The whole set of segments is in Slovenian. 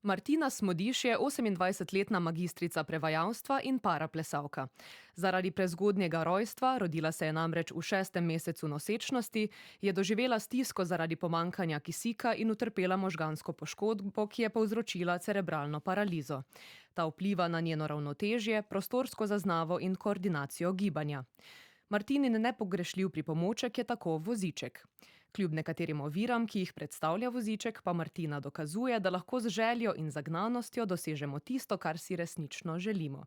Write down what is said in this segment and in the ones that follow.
Martina Smodiš je 28-letna magistrica prevajalstva in paraplesavka. Zaradi prezgodnjega rojstva, rodila se je namreč v 6. mesecu nosečnosti, je doživela stisko zaradi pomanjkanja kisika in utrpela možgansko poškodbo, ki je povzročila cerebralno paralizo. Ta vpliva na njeno ravnotežje, prostorsko zaznavo in koordinacijo gibanja. Martinin nepogrešljiv pripomoček je tako voziček. Kljub nekaterim oviram, ki jih predstavlja voziček, pa Martina dokazuje, da lahko z željo in zagnanostjo dosežemo tisto, kar si resnično želimo.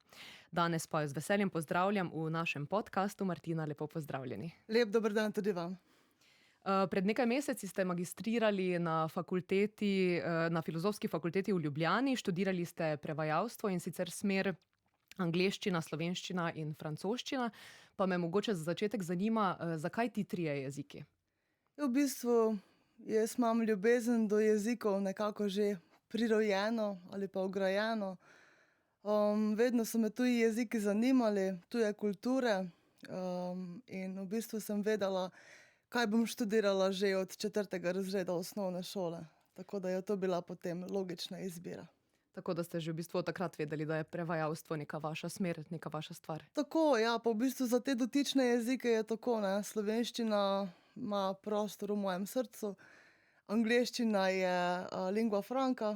Danes pa jo z veseljem pozdravljam v našem podcastu. Martina, lepo pozdravljeni. Lep dober dan tudi vam. Pred nekaj meseci ste magistrirali na Filozofski fakulteti v Ljubljani, študirali ste prevajalstvo in sicer smer angleščina, slovenščina in francoščina, pa me mogoče za začetek zanima, zakaj ti trije jeziki? V bistvu jaz imam ljubezen do jezikov nekako že prirojeno ali pa vgrajeno. Vedno so me tuji jeziki zanimali, tuje kulture, in v bistvu sem vedela, kaj bom študirala že od 4. razreda osnovne šole. Tako da je to bila potem logična izbira. Tako da ste že v bistvu od takrat vedeli, da je prevajalstvo neka vaša smer, neka vaša stvar. Tako, ja, pa v bistvu za te dotične jezike je tako, ne. Slovenščina ima prostor v mojem srcu, angleščina je lingua franca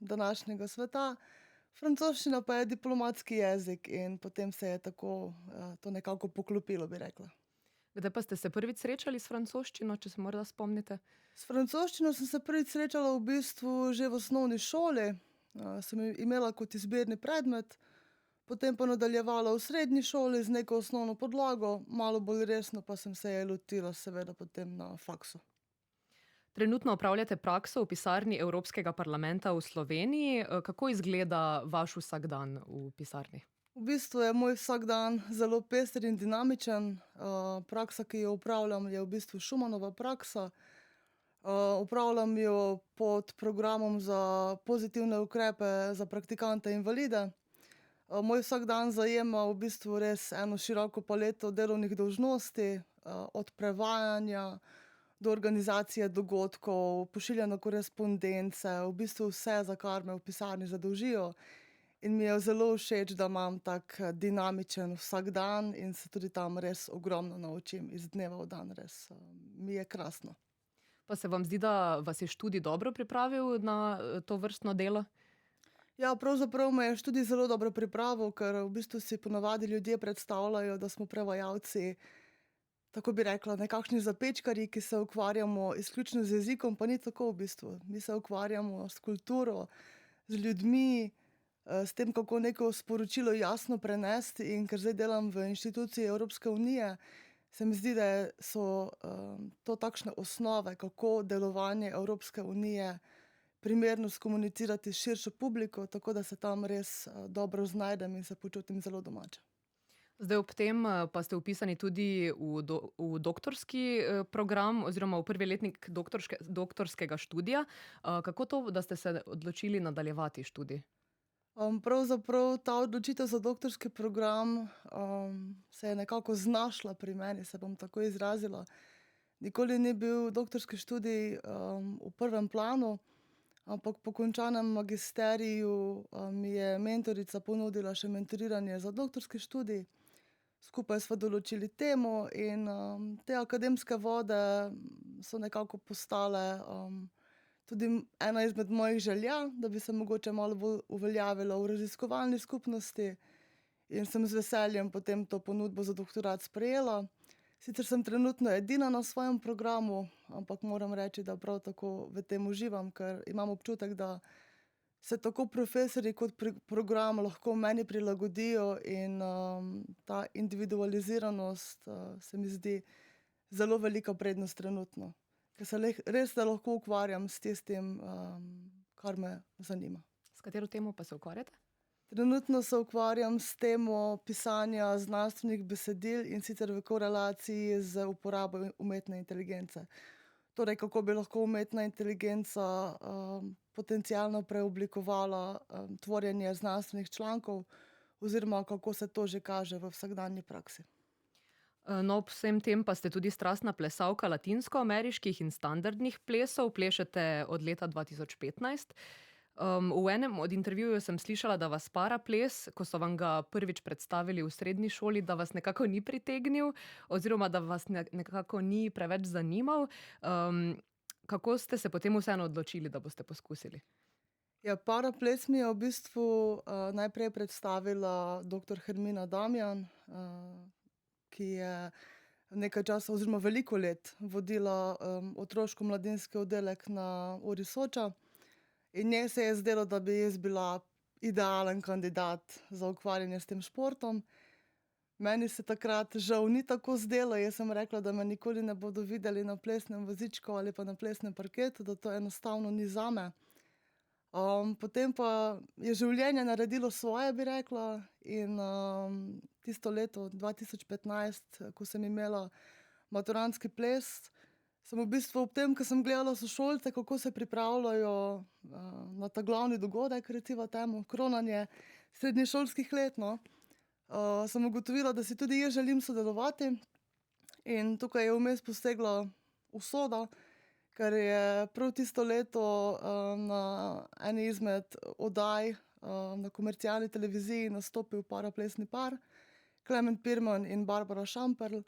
današnjega sveta, francoščina pa je diplomatski jezik in potem se je tako to nekako poklopilo, bi rekla. Kdaj pa ste se prvič srečali s francoščino, če se morda spomnite? S francoščino sem se prvič srečala v bistvu že v osnovni šoli. Sem imela kot izbirni predmet, potem pa nadaljevala v srednji šoli z neko osnovno podlago, malo bolj resno pa sem se je lotila seveda potem na faksu. Trenutno opravljate prakso v pisarni Evropskega parlamenta v Sloveniji. Kako izgleda vaš vsakdan v pisarni? V bistvu je moj vsakdan zelo pester in dinamičen. Praksa, ki jo opravljam, je v bistvu Schumannova praksa. Opravljam jo pod programom za pozitivne ukrepe za praktikante invalide. Moj vsakdan zajema v bistvu res eno široko paleto delovnih dolžnosti, od prevajanja do organizacije dogodkov, pošiljanja korespondence, v bistvu vse, za kar me v pisarni zadolžijo. In mi je zelo všeč, da imam tak dinamičen vsakdan in se tudi tam res ogromno naučim iz dneva v dan, res mi je krasno. Pa se vam zdi, da vas je študij dobro pripravil na to vrstno delo? Ja, pravzaprav me je študij zelo dobro pripravil, ker v bistvu si ponavadi ljudje predstavljajo, da smo prevajalci, tako bi rekla, nekakšni zapečkarji, ki se ukvarjamo izključno z jezikom, pa ni tako v bistvu. Mi se ukvarjamo s kulturo, z ljudmi, s tem, kako neko sporočilo jasno prenesti, in ker zdaj delam v inštituciji Evropske unije, se mi zdi, da so to takšne osnove, kako delovanje Evropske unije primerno skomunicirati s širšo publiko, tako da se tam res dobro znajdem in se počutim zelo domače. Zdaj ob tem pa ste vpisani tudi v doktorski program oziroma v prvi letnik doktorskega študija. Kako to, da ste se odločili nadaljevati študij? Pravzaprav ta odločitev za doktorski program se je nekako znašla pri meni, se bom tako izrazila. Nikoli ni bil doktorski študij v prvem planu, ampak po končanem magisteriju mi je mentorica ponudila še mentoriranje za doktorski študij. Skupaj sva določili temo in te akademske vode so nekako postale tudi ena izmed mojih želja, da bi se mogoče malo bolj uveljavila v raziskovalni skupnosti, in sem z veseljem potem to ponudbo za doktorat sprejela. Sicer sem trenutno edina na svojem programu, ampak moram reči, da prav tako v tem uživam, ker imam občutek, da se tako profesorji kot program lahko meni prilagodijo, in ta individualiziranost se mi zdi zelo velika prednost trenutno. Ker se res da lahko ukvarjam s tistim, kar me zanima. S katero temo pa se ukvarjate? Trenutno se ukvarjam s temo pisanja znanstvenih besedil, in sicer v korelaciji z uporabo umetne inteligence. Torej, kako bi lahko umetna inteligenca potencialno preoblikovala tvorjenje znanstvenih člankov oziroma kako se to že kaže v vsakdanji praksi. No, ob vsem tem pa ste tudi strastna plesalka latinskoameriških in standardnih plesov, plešete od leta 2015. V enem od intervjujev sem slišala, da vas paraples, ko so vam ga prvič predstavili v srednji šoli, da vas nekako ni pritegnil oziroma da vas nekako ni preveč zanimal. Kako ste se potem vseeno odločili, da boste poskusili? Ja, paraples mi je v bistvu najprej predstavila doktor Hermina Damjan, ki je nekaj časa oziroma veliko let vodila otroško-mladinski oddelek na URI Soča. In njej se je zdelo, da bi jaz bila idealen kandidat za ukvarjanje s tem športom. Meni se takrat žal ni tako zdelo, jaz sem rekla, da me nikoli ne bodo videli na plesnem vozičku ali pa na plesnem parketu, da to enostavno ni zame. Potem pa je življenje naredilo svoje, bi rekla, in tisto leto 2015, ko sem imela maturantski ples, sem v bistvu ob tem, ko sem gledala sošolce, kako se pripravljajo na ta glavni dogodek, recimo temu, kronanje srednješolskih let, no, sem ugotovila, da si tudi jaz želim sodelovati. In tukaj je vmes posegla usoda, ker je prav tisto leto na eni izmed oddaj na komercialni televiziji nastopil paraplesni par, Klemen Pirman in Barbara Šamperl.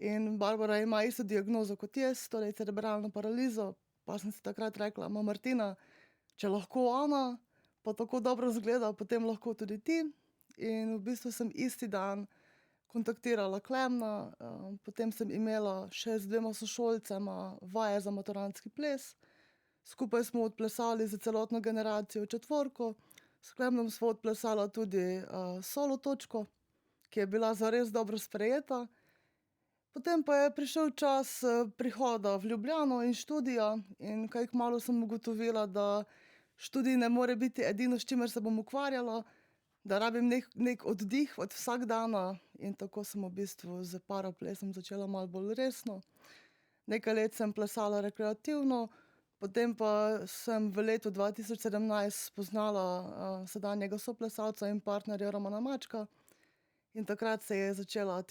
In Barbara ima isto diagnozo kot jaz, torej cerebralno paralizo. Pa sem si takrat rekla, Martina, če lahko ona, pa tako dobro izgleda, potem lahko tudi ti. In v bistvu sem isti dan kontaktirala Klemna, potem sem imela še z 2 sošolcema vaje za maturantski ples. Skupaj smo odplesali za celotno generacijo četvorko. S Klemnom smo odplesala tudi solo točko, ki je bila zares dobro sprejeta. Potem pa je prišel čas prihoda v Ljubljano in študija in kaj kmalu sem ugotovila, da študij ne more biti edino, s čimer se bom ukvarjala, da rabim neki oddih od vsakdana, in tako sem v bistvu s paraplesom začela malo bolj resno. Nekaj let sem plesala rekreativno, potem pa sem v letu 2017 spoznala sedanjega soplesalca in partnerja Romana Mačka in takrat se je začela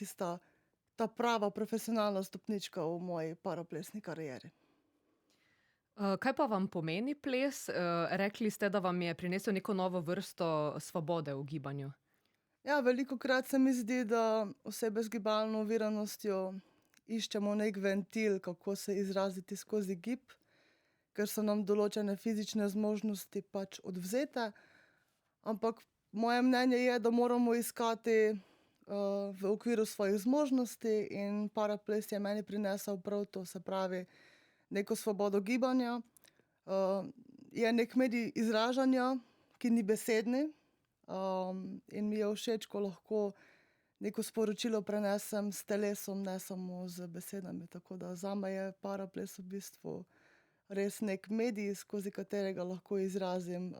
ta prava profesionalna stopnička v moji paraplesni karieri. Kaj pa vam pomeni ples? Rekli ste, da vam je prinesel neko novo vrsto svobode v gibanju. Ja, velikokrat se mi zdi, da osebe z gibalno oviranostjo iščemo neki ventil, kako se izraziti skozi gib, ker so nam določene fizične zmožnosti pač odvzete. Ampak moje mnenje je, da moramo iskati v okviru svojih zmožnosti in paraples je meni prinesel prav to, se pravi neko svobodo gibanja. Je neki medij izražanja, ki ni besedni, in mi je všeč, ko lahko neko sporočilo prenesem s telesom, ne samo z besedami. Tako da zame je paraples v bistvu res neki medij, skozi katerega lahko izrazim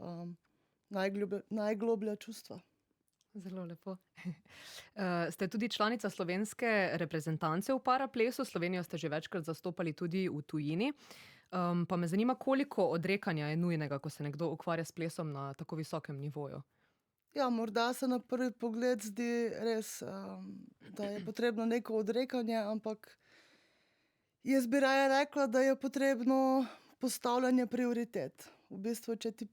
najgloblja čustva. Zelo lepo. Ste tudi članica slovenske reprezentance v paraplesu, Slovenijo ste že večkrat zastopali tudi v tujini. Pa me zanima, koliko odrekanja je nujnega, ko se nekdo ukvarja s plesom na tako visokem nivoju? Ja, morda se na prvi pogled zdi res, da je potrebno neko odrekanje, ampak jaz bi raje rekla, da je potrebno postavljanje prioritet. V bistvu, če ti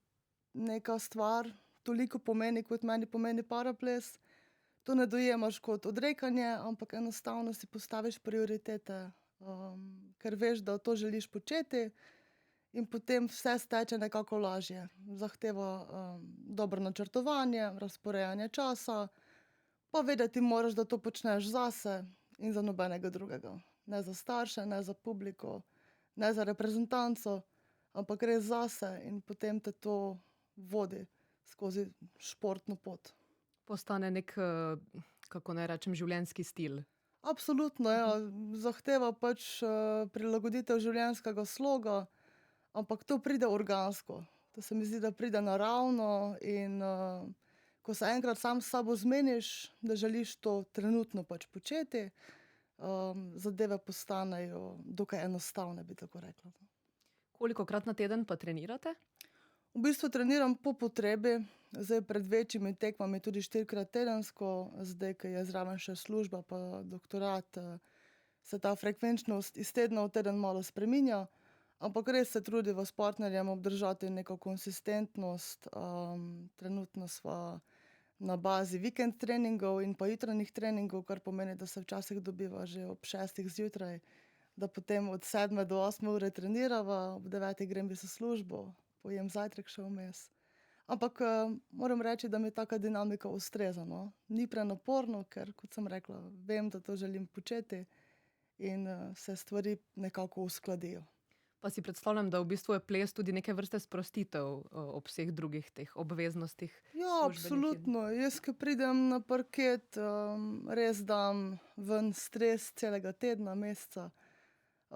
neka stvar toliko pomeni, kot meni pomeni paraples, to ne dojemaš kot odrekanje, ampak enostavno si postaviš prioritete, ker veš, da to želiš početi in potem vse steče nekako lažje. Zahteva dobro načrtovanje, razporejanje časa, pa vedeti moraš, da to počneš zase in za nobenega drugega. Ne za starše, ne za publiko, ne za reprezentanco, ampak res zase, in potem te to vodi skozi športno pot. Postane nek, kako naj rečem, življenjski stil. Absolutno, ja. Zahteva pač prilagoditev življenjskega sloga, ampak to pride organsko. To se mi zdi, da pride naravno, in ko se enkrat sam s sabo zmeniš, da želiš to trenutno pač početi, zadeve postanejo dokaj enostavne, bi tako rekla. Kolikokrat na teden pa trenirate? V bistvu treniram po potrebi, zdaj pred večjimi tekmami tudi 4-krat tedensko, zdaj, ko je zraven še služba pa doktorat, se ta frekvenčnost iz tedna v teden malo spreminja, Ampak res se trudiva s partnerjem obdržati neko konsistentnost. Trenutno sva na bazi vikend treningov in pa jutranjih treningov, kar pomeni, da se včasih dobiva že ob 6 zjutraj, da potem od 7 do 8 ure trenirava, ob 9 grem v službo, pojem zajtrk še vmes. Ampak moram reči, da mi taka dinamika ustreza, no. Ni prenaporno, ker, kot sem rekla, vem, da to želim početi in se stvari nekako uskladijo. Pa si predstavljam, da v bistvu je ples tudi neke vrste sprostitev ob vseh drugih teh obveznostih Ja, službenih in absolutno. Jaz, ko pridem na parket, res dam ven stres celega tedna, meseca.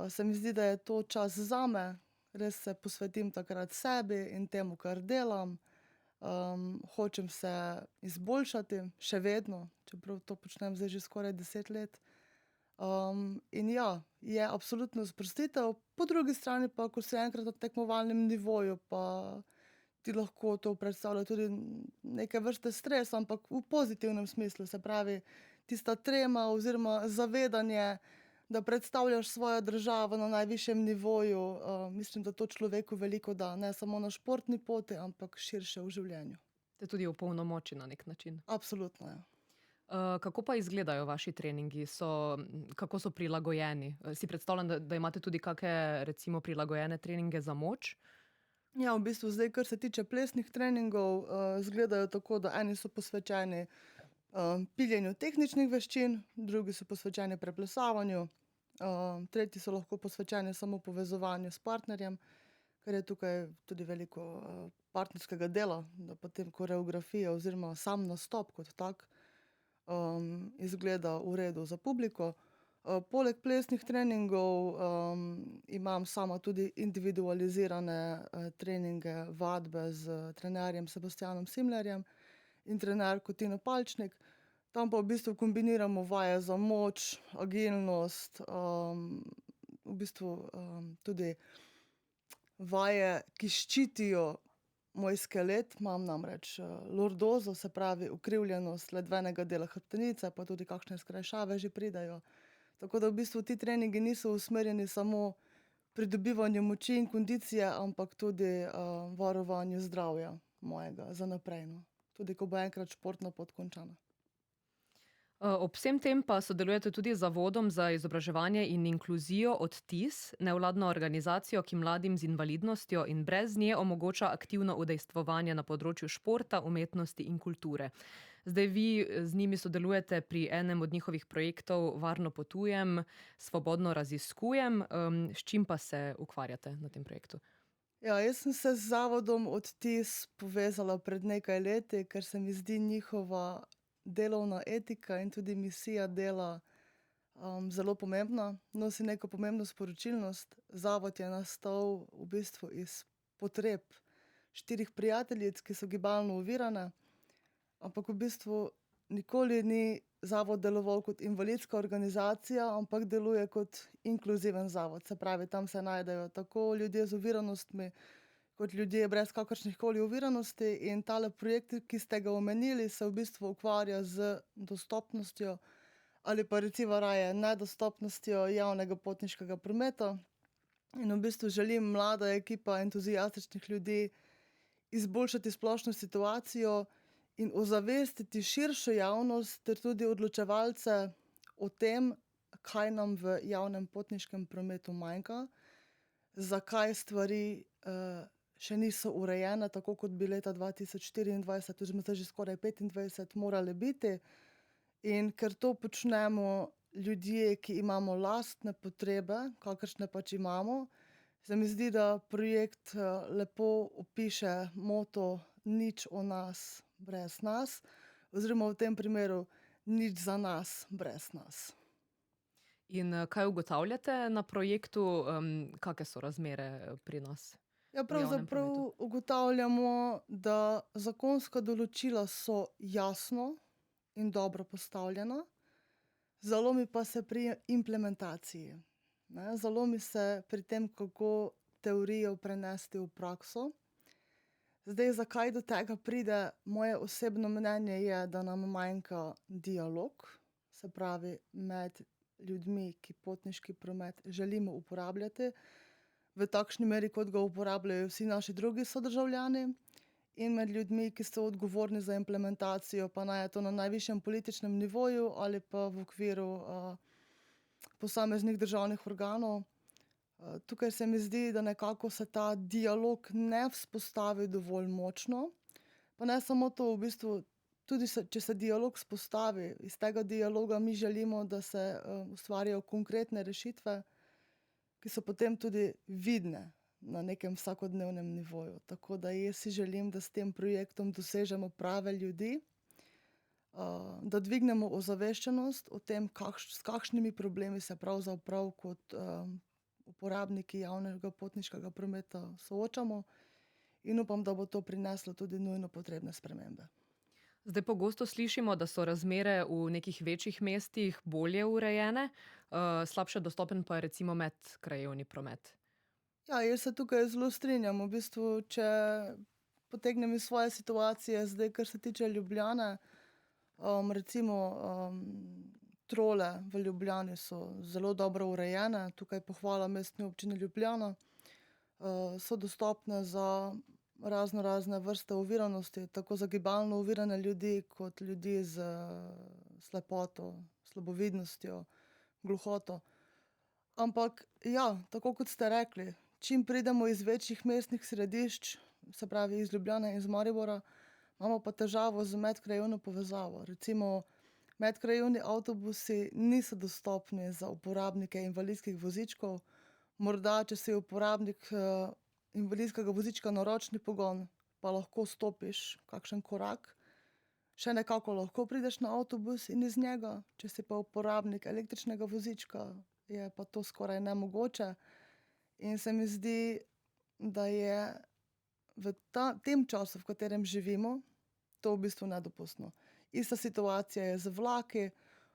Se mi zdi, da je to čas zame, res se posvetim takrat sebi in temu, kar delam. Hočem se izboljšati, še vedno, čeprav to počnem zdaj že skoraj 10 let. In ja, je absolutno sprostitev, po drugi strani pa, ko si enkrat na tekmovalnem nivoju, pa ti lahko to predstavlja tudi neke vrste stres, ampak v pozitivnem smislu, se pravi, tista trema oziroma zavedanje, da predstavljaš svojo državo na najvišjem nivoju, mislim, da to človeku veliko da, ne samo na športni poti, ampak širše v življenju. te tudi opolnomoči na nek način. Absolutno, ja. Kako pa izgledajo vaši treningi? Kako so prilagojeni? Si predstavljam, da imate tudi kake recimo prilagojene treninge za moč? Ja, v bistvu zdaj, kar se tiče plesnih treningov, izgledajo tako, da eni so posvečeni piljenju tehničnih veščin, drugi so posvečeni preplesavanju, tretji so lahko posvečeni samo povezovanju s partnerjem, ker je tukaj tudi veliko partnerskega dela, da potem koreografija oziroma sam nastop kot tak izgleda v redu za publiko. Poleg plesnih treningov imam sama tudi individualizirane treninge, vadbe z trenerjem Sebastijanom Simlerjem in trenerko Tino Palčnik. Tam pa v bistvu kombiniramo vaje za moč, agilnost, v bistvu tudi vaje, ki ščitijo moj skelet. Imam namreč lordozo, se pravi ukrivljenost ledvenega dela hrbtenice, pa tudi kakšne skrajšave že pridejo. Tako da v bistvu ti treningi niso usmerjeni samo pridobivanju moči in kondicije, ampak tudi varovanju zdravja mojega za naprej, no. Tudi ko bo enkrat športna pot končana. Ob vsem tem pa sodelujete tudi z Zavodom za izobraževanje in inkluzijo Odtis, nevladno organizacijo, ki mladim z invalidnostjo in brez nje omogoča aktivno udejstvovanje na področju športa, umetnosti in kulture. Zdaj vi z njimi sodelujete pri enem od njihovih projektov Varno potujem, svobodno raziskujem. S čim pa se ukvarjate na tem projektu? Ja, jaz sem se z zavodom Odtis povezala pred nekaj leti, ker se mi zdi njihova delovna etika in tudi misija dela zelo pomembna, nosi neko pomembno sporočilnost. Zavod je nastal v bistvu iz potreb 4 prijateljic, ki so gibalno ovirane, ampak v bistvu nikoli ni zavod deloval kot invalidska organizacija, ampak deluje kot inkluziven zavod. Se pravi, tam se najdejo tako ljudje z oviranostmi kot ljudje brez kakršnihkoli oviranosti, in tale projekt, ki ste ga omenili, se v bistvu ukvarja z dostopnostjo ali pa recimo raje nedostopnostjo javnega potniškega prometa. In v bistvu želim mlada ekipa entuziastičnih ljudi izboljšati splošno situacijo in ozavestiti širšo javnost ter tudi odločevalce o tem, kaj nam v javnem potniškem prometu manjka, zakaj stvari še niso urejene tako, kot bi leta 2024 oziroma zdaj že skoraj 2025 morale biti. In ker to počnemo ljudje, ki imamo lastne potrebe, kakršne pač imamo, se mi zdi, da projekt lepo opiše moto nič o nas brez nas, oziroma v tem primeru nič za nas brez nas. In kaj ugotavljate na projektu? Kake so razmere pri nas? Ja, javnem pravzaprav prometu? ugotavljamo, da zakonska določila so jasno in dobro postavljena, zalomi pa se pri implementaciji, ne. Zalomi se pri tem, kako teorijo prenesti v prakso. Zdaj, zakaj do tega pride? Moje osebno mnenje je, da nam manjka dialog, se pravi med ljudmi, ki potniški promet želimo uporabljati, v takšni meri, kot ga uporabljajo vsi naši drugi sodržavljani, in med ljudmi, ki so odgovorni za implementacijo, pa naj je to na najvišjem političnem nivoju ali pa v okviru posameznih državnih organov. Tukaj se mi zdi, da nekako se ta dialog ne vzpostavi dovolj močno. Pa ne samo to, v bistvu tudi če se dialog vzpostavi, iz tega dialoga mi želimo, da se ustvarijo konkretne rešitve, ki so potem tudi vidne na nekem vsakodnevnem nivoju. Tako da jaz si želim, da s tem projektom dosežemo prave ljudi, da dvignemo ozaveščenost o tem, s kakšnimi problemi se pravzaprav kot uporabniki javnega potniškega prometa soočamo, in upam, da bo to prineslo tudi nujno potrebne spremembe. Zdaj pogosto slišimo, da so razmere v nekih večjih mestih bolje urejene, slabše dostopen pa je recimo medkrajevni promet. Ja, jaz se tukaj zelo strinjam. V bistvu, če potegnem iz svoje situacije, zdaj, kar se tiče Ljubljane, recimo trole v Ljubljani so zelo dobro urejene, tukaj pohvala Mestni občini Ljubljana. So dostopne za razne vrste oviranosti, tako za gibalno ovirane ljudi, kot ljudi z slepoto, slabovidnostjo, gluhoto. Ampak ja, tako kot ste rekli, čim pridemo iz večjih mestnih središč, se pravi iz Ljubljane in iz Maribora, imamo pa težavo z medkrajevno povezavo. Recimo, medkrajevni avtobusi niso dostopni za uporabnike invalidskih vozičkov. Morda, če si uporabnik invalidskega vozička na ročni pogon, pa lahko stopiš kakšen korak, še nekako lahko prideš na avtobus in iz njega. Če si pa uporabnik električnega vozička, je pa to skoraj nemogoče. In se mi zdi, da je v tem času, v katerem živimo, to v bistvu nedopustno. Ista situacija je z vlaki,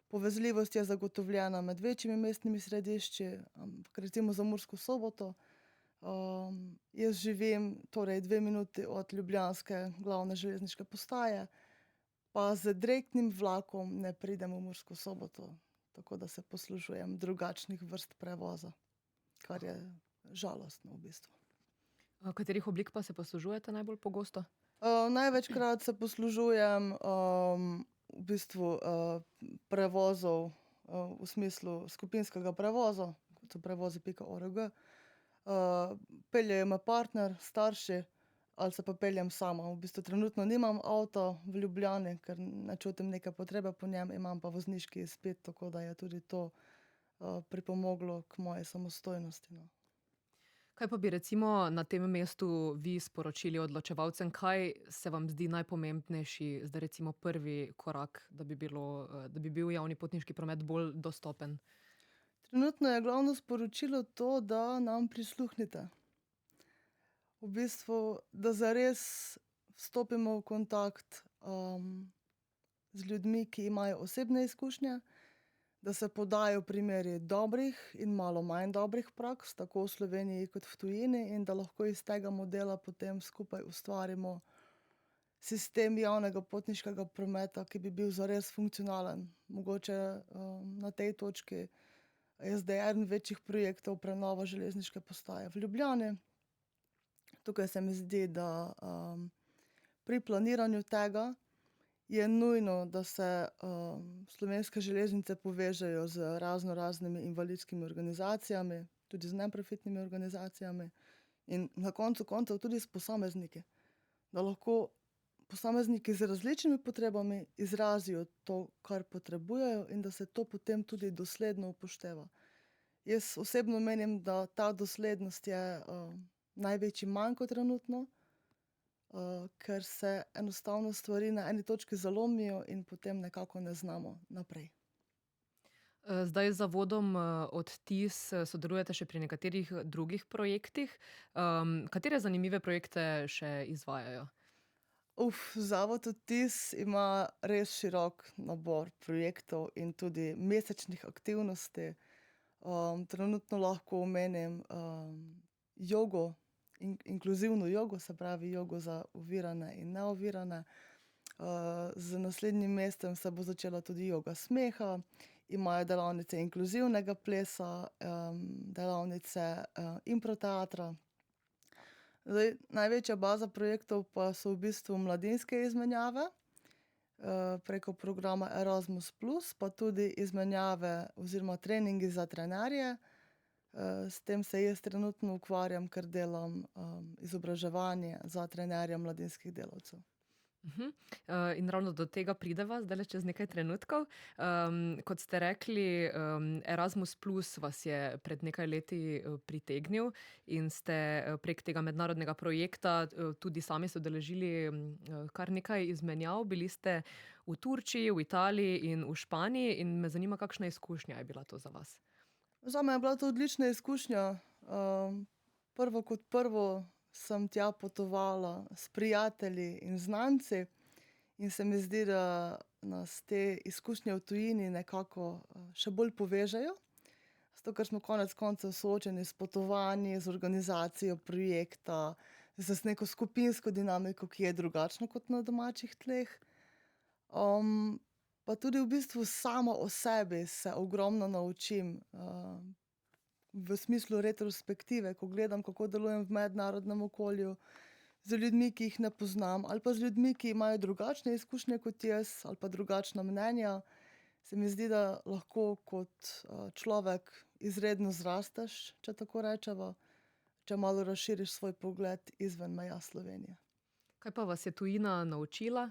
povezljivost je zagotovljena med večjimi mestnimi središči, ampak recimo za Mursko Soboto, jaz živim torej 2 minuti od ljubljanske glavne železniške postaje, pa z direktnim vlakom ne pridem v Mursko Soboto, tako da se poslužujem drugačnih vrst prevoza, kar je žalostno v bistvu. Katerih oblik pa se poslužujete najbolj pogosto? Največkrat se poslužujem v bistvu prevozov v smislu skupinskega prevoza, kot so prevozi.org. Peljejo me partner, starši, ali se pa peljem sama. V bistvu trenutno nimam avta v Ljubljani, ker ne čutim neke potrebe po njem, imam pa vozniški izpit, tako da je tudi to pripomoglo k moji samostojnosti, no. Kaj pa bi recimo na tem mestu vi sporočili odločevalcem, kaj se vam zdi najpomembnejši, zdaj recimo prvi korak, da bi bil javni potniški promet bolj dostopen? Trenutno je glavno sporočilo to, da nam prisluhnite. V bistvu, da zares vstopimo v kontakt z ljudmi, ki imajo osebne izkušnje, da se podajo primeri dobrih in malo manj dobrih praks, tako v Sloveniji kot v tujini, in da lahko iz tega modela potem skupaj ustvarimo sistem javnega potniškega prometa, ki bi bil zares funkcionalen. Mogoče na tej točki je zdaj eden večjih projektov prenova železniške postaje v Ljubljani. Tukaj se mi zdi, da pri planiranju tega je nujno, da se Slovenske železnice povežejo z raznimi invalidskimi organizacijami, tudi z neprofitnimi organizacijami in na koncu koncev tudi s posamezniki. Da lahko posamezniki z različnimi potrebami izrazijo to, kar potrebujejo, in da se to potem tudi dosledno upošteva. Jaz osebno menim, da ta doslednost je največji manko trenutno, ker se enostavno stvari na eni točki zalomijo in potem nekako ne znamo naprej. Zdaj z zavodom Odtis sodelujete še pri nekaterih drugih projektih. Katere zanimive projekte še izvajajo? Zavod Odtis ima res širok nabor projektov in tudi mesečnih aktivnosti. Trenutno lahko omenim jogo, inkluzivno jogo, se pravi jogo za ovirane in neovirane. Z naslednjim mesecem se bo začela tudi joga smeha imajo delavnice inkluzivnega plesa, delavnice improteatra. Zdaj, največja baza projektov pa so v bistvu mladinske izmenjave preko programa Erasmus+, pa tudi izmenjave oziroma treningi za trenerje. S tem se jaz trenutno ukvarjam, ker delam izobraževanje za trenerje mladinskih delavcev. In ravno do tega prideva zdajle čez nekaj trenutkov. Kot ste rekli, Erasmus Plus vas je pred nekaj leti pritegnil in ste prek tega mednarodnega projekta tudi sami se udeležili kar nekaj izmenjav. Bili ste v Turčiji, v Italiji in v Španiji in me zanima, kakšna izkušnja je bila to za vas? Zame je bila to odlična izkušnja. Prvo kot prvo sem tja potovala s prijatelji in znanci in se mi zdi, da nas te izkušnje v tujini nekako še bolj povežejo. Zato, ker smo konec koncev soočeni s potovanji, z organizacijo projekta, z neko skupinsko dinamiko, ki je drugačna kot na domačih tleh. Pa tudi v bistvu sama o sebi se ogromno naučim, v smislu retrospektive, ko gledam, kako delujem v mednarodnem okolju, z ljudmi, ki jih ne poznam, ali pa z ljudmi, ki imajo drugačne izkušnje kot jaz, ali pa drugačna mnenja. Se mi zdi, da lahko kot človek izredno zrasteš, če tako rečeva, če malo razširiš svoj pogled izven meja Slovenije. Kaj pa vas je tujina naučila?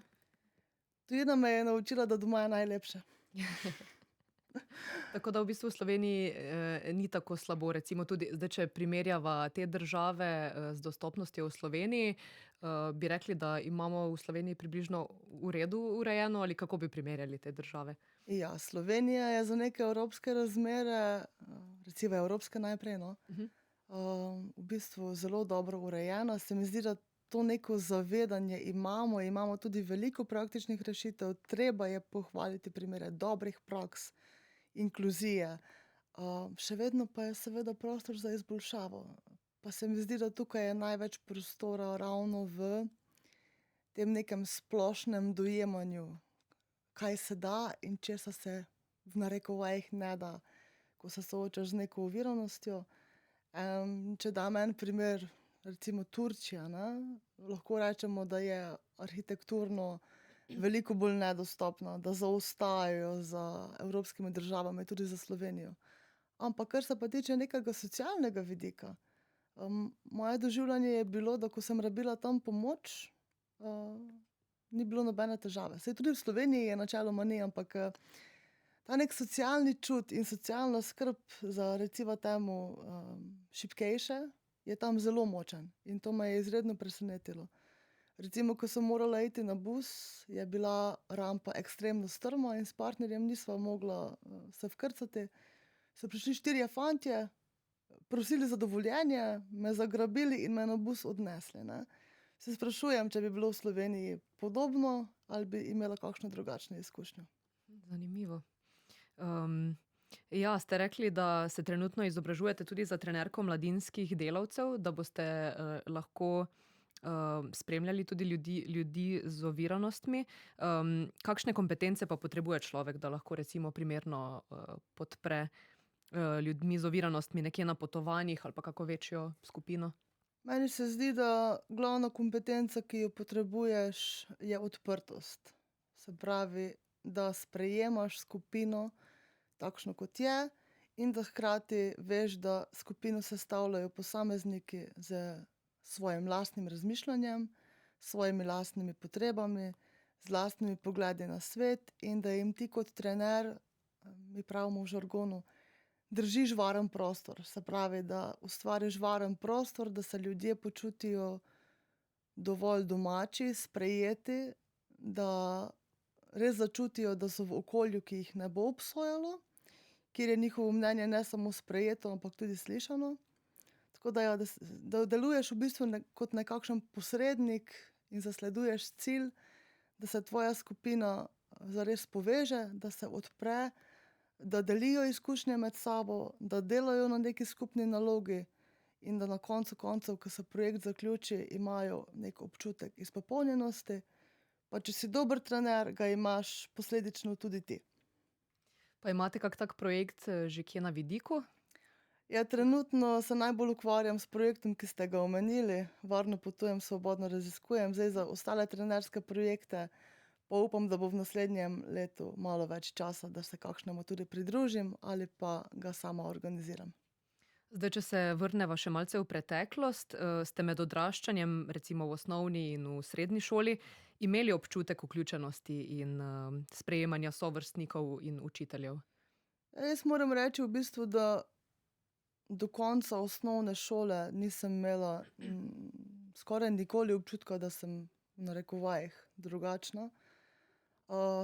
Tujina me je naučila, da doma je najlepše. Tako da v bistvu v Sloveniji ni tako slabo, recimo tudi zdaj, če primerjava te države z dostopnostjo v Sloveniji, bi rekli, da imamo v Sloveniji približno v redu urejeno, ali kako bi primerjali te države? Ja, Slovenija je za neke evropske razmere, recimo evropske najprej, no, v bistvu zelo dobro urejena. Se mi zdi, da to neko zavedanje imamo tudi veliko praktičnih rešitev, treba je pohvaliti primere dobrih praks, inkluzije. Še vedno pa je seveda prostor za izboljšavo. Pa se mi zdi, da tukaj je največ prostora ravno v tem nekem splošnem dojemanju, kaj se da in česa se v narekovajih ne da, ko se soočaš z neko oviranostjo. Če dam en primer, recimo Turčija, ne, lahko rečemo, da je arhitekturno veliko bolj nedostopna, da zaostajajo za evropskimi državami, tudi za Slovenijo. Ampak kar se pa tiče nekega socialnega vidika, moje doživljanje je bilo, da ko sem rabila tam pomoč, ni bilo nobene težave. Saj tudi v Sloveniji je načeloma ni, ampak ta nek socialni čut in socialna skrb za recimo temu šibkejše je tam zelo močen in to me je izredno presenetilo. Recimo, ko sem morala iti na bus, je bila rampa ekstremno strma in s partnerjem nisva mogla se vkrcati. So prišli 4 fantje, prosili za dovoljenje, me zagrabili in me na bus odnesli, ne. Se sprašujem, če bi bilo v Sloveniji podobno ali bi imela kakšno drugačno izkušnjo. Zanimivo. Ja, ste rekli, da se trenutno izobražujete tudi za trenerko mladinskih delavcev, da boste lahko spremljali tudi ljudi z oviranostmi. Kakšne kompetence pa potrebuje človek, da lahko recimo primerno podpre ljudmi z oviranostmi nekje na potovanjih ali pa kako večjo skupino? Meni se zdi, da glavna kompetenca, ki jo potrebuješ, je odprtost. Se pravi, da sprejemaš skupino takšno, kot je, in da hkrati veš, da skupino sestavljajo posamezniki z svojim lastnim razmišljanjem, svojimi lastnimi potrebami, z lastnimi pogledi na svet in da jim ti kot trener, mi pravimo v žargonu, držiš varen prostor. Se pravi, da ustvariš varen prostor, da se ljudje počutijo dovolj domači, sprejeti, da res začutijo, da so v okolju, ki jih ne bo obsojalo, kjer je njihovo mnenje ne samo sprejeto, ampak tudi slišano. Tako da, ja, da deluješ v bistvu kot nekakšen posrednik in zasleduješ cilj, da se tvoja skupina zares poveže, da se odpre, da delijo izkušnje med sabo, da delajo na neki skupni nalogi in da na koncu koncev, ko se projekt zaključi, imajo nek občutek izpopolnjenosti. Pa če si dober trener, ga imaš posledično tudi ti. Pa imate kak tak projekt že kje na vidiku? Ja, trenutno se najbolj ukvarjam s projektom, ki ste ga omenili, Varno potujem, svobodno raziskujem. Zdaj za ostale trenerske projekte pa upam, da bo v naslednjem letu malo več časa, da se kakšnemu tudi pridružim ali pa ga sama organiziram. Zdaj, če se vrneva še malce v preteklost, ste med odraščanjem, recimo v osnovni in v srednji šoli, imeli občutek vključenosti in sprejemanja sovrstnikov in učiteljev? Jaz moram reči v bistvu, da do konca osnovne šole nisem imela skoraj nikoli občutka, da sem v narekovajih drugačna.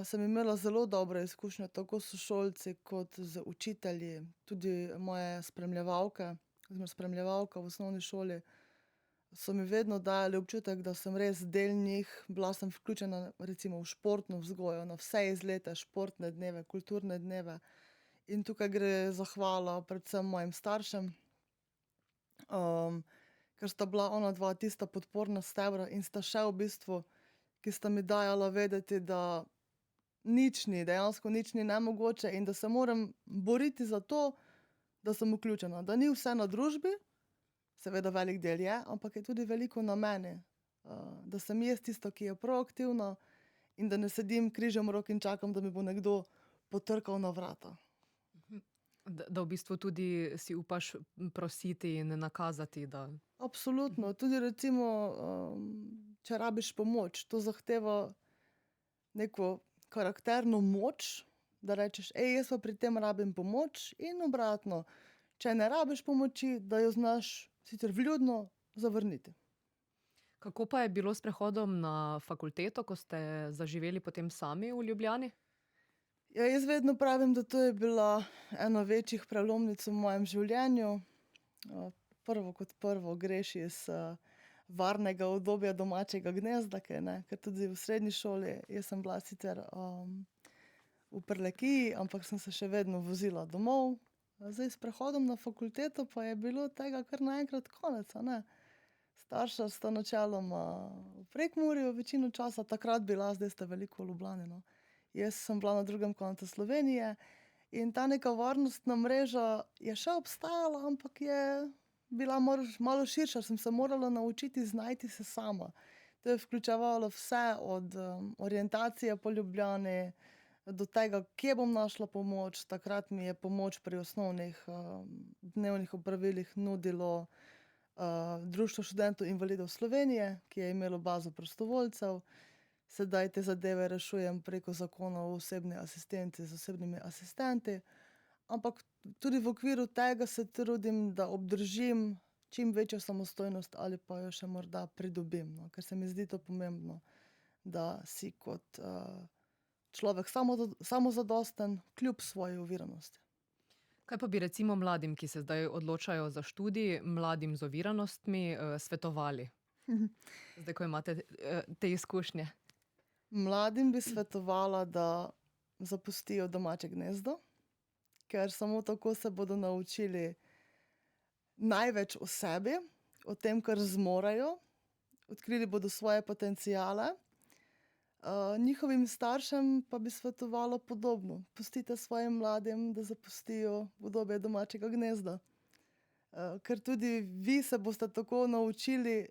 Sem imela zelo dobre izkušnje tako s sošolci kot z učitelji, tudi moje spremljevalke oziroma spremljevalka v osnovni šoli so mi vedno dajali občutek, da sem res del njih. Bila sem vključena recimo v športno vzgojo, na vse izlete, športne dneve, kulturne dneve. In tukaj gre zahvala predvsem mojim staršem, ker sta bila onadva tista podporna stebra in sta še v bistvu, ki sta mi dajala vedeti, da dejansko nič ni nemogoče in da se moram boriti za to, da sem vključena. Da ni vse na družbi, seveda velik del je, ampak je tudi veliko na meni. Da sem jaz tista, ki je proaktivna in da ne sedim križem rok in čakam, da mi bo nekdo potrkal na vrata. Da v bistvu tudi si upaš prositi in nakazati, da... Absolutno. Tudi recimo, če rabiš pomoč, to zahteva neko karakterno moč, da rečeš: jaz pa pri tem rabim pomoč." In obratno, če ne rabiš pomoči, da jo znaš sicer vljudno zavrniti. Kako pa je bilo s prehodom na fakulteto, ko ste zaživeli potem sami v Ljubljani? Ja, jaz vedno pravim, da to je bila ena večjih prelomnic v mojem življenju. Prvo kot prvo greš iz varnega udobja domačega gnezda, ker tudi v srednji šoli, jaz sem bila sicer v Prlekiji, ampak sem se še vedno vozila domov. Zdaj s prehodom na fakulteto pa je bilo tega kar naenkrat konec, a ne. Starša sta načeloma v Prekmurju večino časa takrat bila, zdaj sta veliko v Ljubljani, no. Jaz sem bila na drugem koncu Slovenije in ta neka varnostna mreža je še obstajala, ampak je bila malo širša, sem se morala naučiti znajti se sama. To je vključevalo vse od orientacije po Ljubljani do tega, kje bom našla pomoč. Takrat mi je pomoč pri osnovnih dnevnih opravilih nudilo Društvo študentov invalidov Slovenije, ki je imelo bazo prostovoljcev. Sedaj te zadeve rešujem preko Zakona o osebni asistenci z osebnimi asistenti. Ampak tudi v okviru tega se trudim, da obdržim čim večjo samostojnost ali pa jo še morda pridobim, no, ker se mi zdi to pomembno, da si kot človek samozadosten kljub svoji oviranosti. Kaj pa bi recimo mladim, ki se zdaj odločajo za študij, mladim z oviranostmi, svetovali? Zdaj, ko imate te izkušnje. Mladim bi svetovala, da zapustijo domače gnezdo, ker samo tako se bodo naučili največ o sebi, o tem, kar zmorejo, odkrili bodo svoje potenciale. Njihovim staršem pa bi svetovala podobno. Pustite svojim mladim, da zapustijo udobje domačega gnezda. Ker tudi vi se boste tako naučili,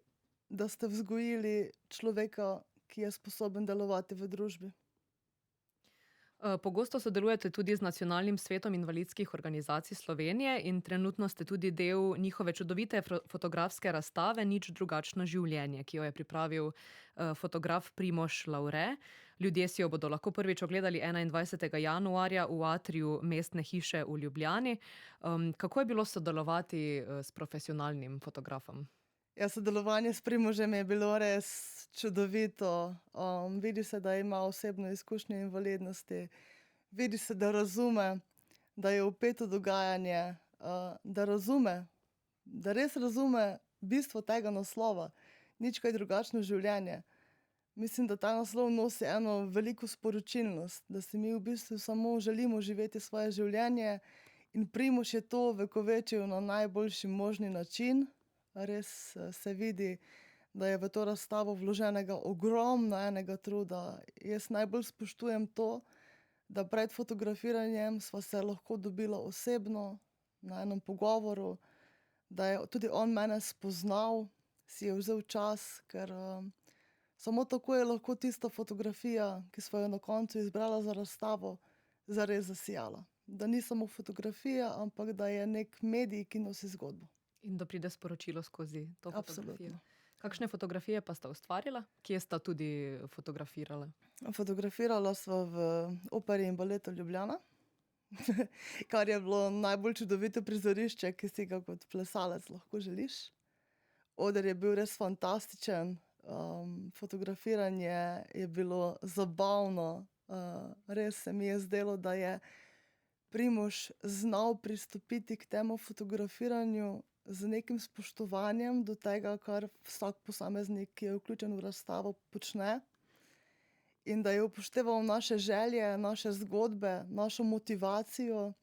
da ste vzgojili človeka, ki je sposoben delovati v družbi. Pogosto sodelujete tudi z Nacionalnim svetom invalidskih organizacij Slovenije in trenutno ste tudi del njihove čudovite fotografske razstave Nič drugačno življenje, ki jo je pripravil fotograf Primož Lavre. Ljudje si jo bodo lahko prvič ogledali 21. januarja v atriju Mestne hiše v Ljubljani. Kako je bilo sodelovati s profesionalnim fotografom? Ja, sodelovanje s Primožem je bilo res čudovito. Vidi se, da ima osebno izkušnjo invalidnosti. Vidi se, da razume, da je vpet v dogajanje, da razume, da res razume bistvo tega naslova. Nič kaj drugačno življenje. Mislim, da ta naslov nosi eno veliko sporočilnost, da si mi v bistvu samo želimo živeti svoje življenje in Primož je to ovekovečil na najboljši možni način. Res se vidi, da je v to razstavo vloženega ogromno enega truda. Jaz najbolj spoštujem to, da pred fotografiranjem sva se lahko dobila osebno na enem pogovoru, da je tudi on mene spoznal, si je vzel čas, ker samo tako je lahko tista fotografija, ki sva jo na koncu izbrala za razstavo, zares zasijala. Da ni samo fotografija, ampak da je nek medij, ki nosi zgodbo. In da pride sporočilo skozi to fotografijo. Absolutno. Kakšne fotografije pa sta ustvarila? Kje sta tudi fotografirala? Fotografirala sva v Operi in baletu Ljubljana, kar je bilo najbolj čudovito prizorišče, ki si ga kot plesalec lahko želiš. Oder je bil res fantastičen, fotografiranje je bilo zabavno, res se mi je zdelo, da je Primož znal pristopiti k temu fotografiranju z nekim spoštovanjem do tega, kar vsak posameznik, ki je vključen v razstavo, počne. In da je upošteval naše želje, naše zgodbe, našo motivacijo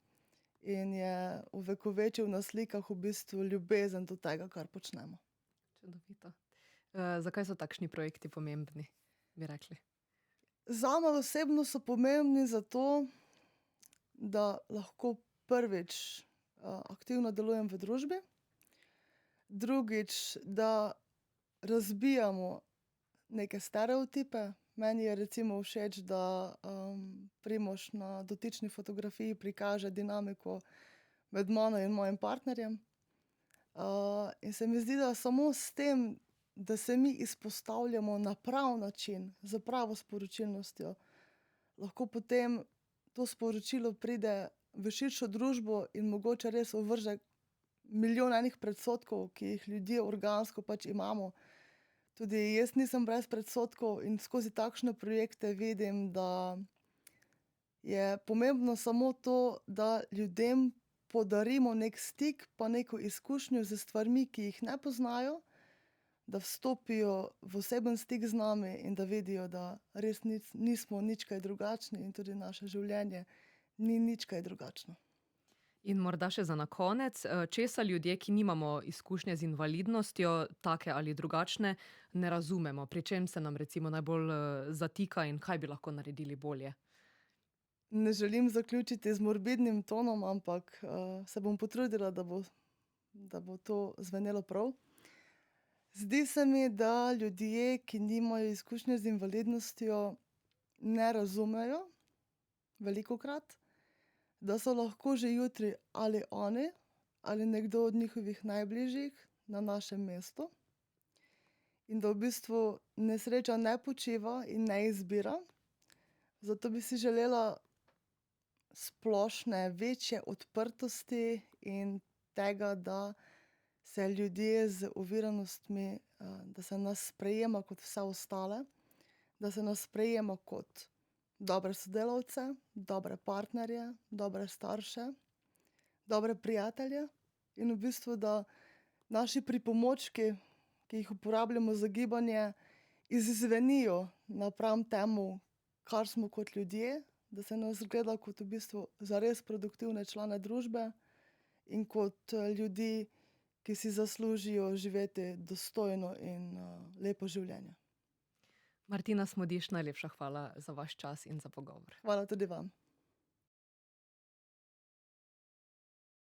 in je ovekovečil na slikah v bistvu ljubezen do tega, kar počnemo. Čudovito. Zakaj so takšni projekti pomembni, bi rekli? Zame osebno so pomembni zato, da lahko prvič aktivno delujem v družbi, drugič, da razbijamo neke stereotipe. Meni je recimo všeč, da Primož na dotični fotografiji prikaže dinamiko med mano in mojim partnerjem. In se mi zdi, da samo s tem, da se mi izpostavljamo na prav način, s pravo sporočilnostjo, lahko potem to sporočilo pride v širšo družbo in mogoče res ovrže milijon enih predsodkov, ki jih ljudje organsko pač imamo. Tudi jaz nisem brez predsodkov in skozi takšne projekte vidim, da je pomembno samo to, da ljudem podarimo nek stik pa neko izkušnjo s stvarmi, ki jih ne poznajo, da vstopijo v oseben stik z nami in da vidijo, da res nismo nič kaj drugačni in tudi naše življenje ni nič kaj drugačno. In morda še za na konec, česa ljudje, ki nimamo izkušnje z invalidnostjo, take ali drugačne, ne razumemo? Pri čem se nam recimo najbolj zatika in kaj bi lahko naredili bolje? Ne želim zaključiti z morbidnim tonom, ampak se bom potrudila, da bo to zvenelo prav. Zdi se mi, da ljudje, ki nimajo izkušnje z invalidnostjo, ne razumejo velikokrat, da so lahko že jutri ali oni ali nekdo od njihovih najbližjih na našem mestu in da v bistvu nesreča ne počiva in ne izbira. Zato bi si želela splošne, večje odprtosti in tega, da se ljudje z oviranostmi, da se nas sprejema kot vse ostale, da se nas sprejema kot dobre sodelavce, dobre partnerje, dobre starše, dobre prijatelje in v bistvu, da naši pripomočki, ki jih uporabljamo za gibanje, izzvenijo napram temu, kar smo kot ljudje, da se nas gleda kot v bistvu zares produktivne člane družbe in kot ljudi, ki si zaslužijo živeti dostojno in lepo življenje. Martina Smodiš, najlepša hvala za vaš čas in za pogovor. Hvala tudi vam.